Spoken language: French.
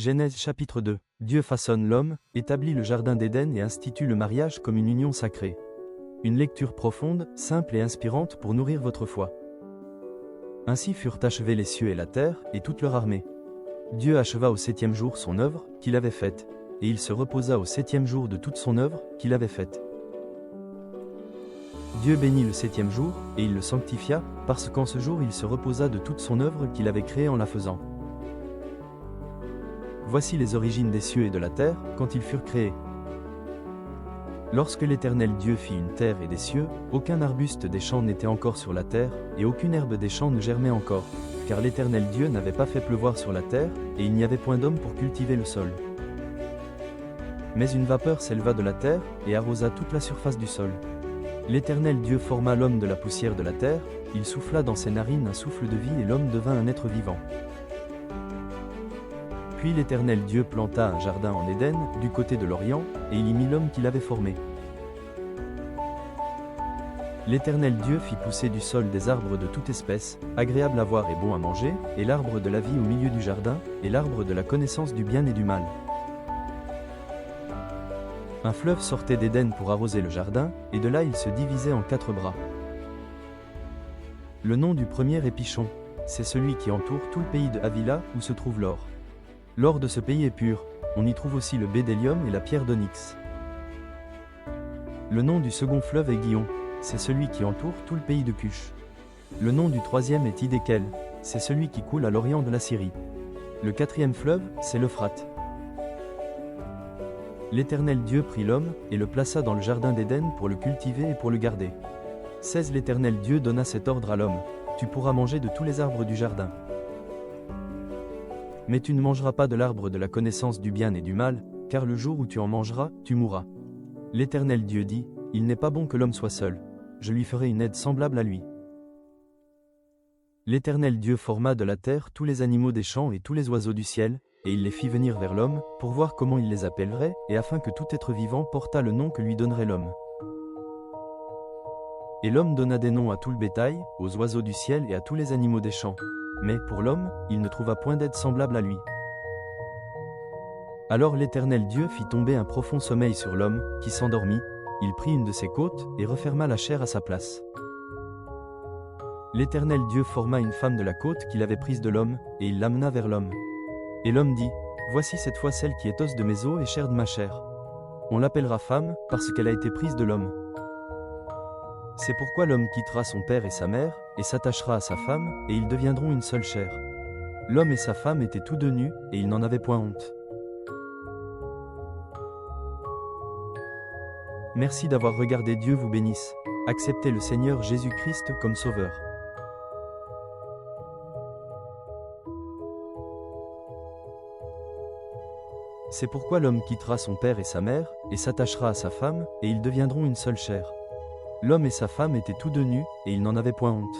Genèse chapitre 2. Dieu façonne l'homme, établit le jardin d'Éden et institue le mariage comme une union sacrée. Une lecture profonde, simple et inspirante pour nourrir votre foi. Ainsi furent achevés les cieux et la terre, et toute leur armée. Dieu acheva au 7e jour son œuvre, qu'il avait faite, et il se reposa au 7e jour de toute son œuvre, qu'il avait faite. Dieu bénit le 7e jour, et il le sanctifia, parce qu'en ce jour il se reposa de toute son œuvre qu'il avait créée en la faisant. Voici les origines des cieux et de la terre, quand ils furent créés. Lorsque l'Éternel Dieu fit une terre et des cieux, aucun arbuste des champs n'était encore sur la terre, et aucune herbe des champs ne germait encore, car l'Éternel Dieu n'avait pas fait pleuvoir sur la terre, et il n'y avait point d'homme pour cultiver le sol. Mais une vapeur s'éleva de la terre, et arrosa toute la surface du sol. L'Éternel Dieu forma l'homme de la poussière de la terre, il souffla dans ses narines un souffle de vie et l'homme devint un être vivant. Puis l'Éternel Dieu planta un jardin en Éden, du côté de l'Orient, et il y mit l'homme qu'il avait formé. L'Éternel Dieu fit pousser du sol des arbres de toute espèce, agréables à voir et bons à manger, et l'arbre de la vie au milieu du jardin, et l'arbre de la connaissance du bien et du mal. Un fleuve sortait d'Éden pour arroser le jardin, et de là il se divisait en 4 bras. Le nom du premier est Pichon, c'est celui qui entoure tout le pays de Havila, où se trouve l'or. L'or de ce pays est pur, on y trouve aussi le bédélium et la pierre d'onyx. Le nom du second fleuve est Guillon, c'est celui qui entoure tout le pays de Cush. Le nom du troisième est Hidékel, c'est celui qui coule à l'orient de la Syrie. Le 4e fleuve, c'est l'Euphrate. L'Éternel Dieu prit l'homme, et le plaça dans le jardin d'Éden pour le cultiver et pour le garder. 16 L'Éternel Dieu donna cet ordre à l'homme, tu pourras manger de tous les arbres du jardin. Mais tu ne mangeras pas de l'arbre de la connaissance du bien et du mal, car le jour où tu en mangeras, tu mourras. L'Éternel Dieu dit, il n'est pas bon que l'homme soit seul, je lui ferai une aide semblable à lui. L'Éternel Dieu forma de la terre tous les animaux des champs et tous les oiseaux du ciel, et il les fit venir vers l'homme, pour voir comment il les appellerait, et afin que tout être vivant portât le nom que lui donnerait l'homme. Et l'homme donna des noms à tout le bétail, aux oiseaux du ciel et à tous les animaux des champs. Mais, pour l'homme, il ne trouva point d'aide semblable à lui. Alors l'Éternel Dieu fit tomber un profond sommeil sur l'homme, qui s'endormit, il prit une de ses côtes, et referma la chair à sa place. L'Éternel Dieu forma une femme de la côte qu'il avait prise de l'homme, et il l'amena vers l'homme. Et l'homme dit, voici cette fois celle qui est os de mes os et chair de ma chair. On l'appellera femme, parce qu'elle a été prise de l'homme. C'est pourquoi l'homme quittera son père et sa mère, et s'attachera à sa femme, et ils deviendront une seule chair. L'homme et sa femme étaient tous deux nus, et ils n'en avaient point honte. Merci d'avoir regardé. Dieu vous bénisse. Acceptez le Seigneur Jésus-Christ comme Sauveur. C'est pourquoi l'homme quittera son père et sa mère, et s'attachera à sa femme, et ils deviendront une seule chair. L'homme et sa femme étaient tous deux nus, et ils n'en avaient point honte.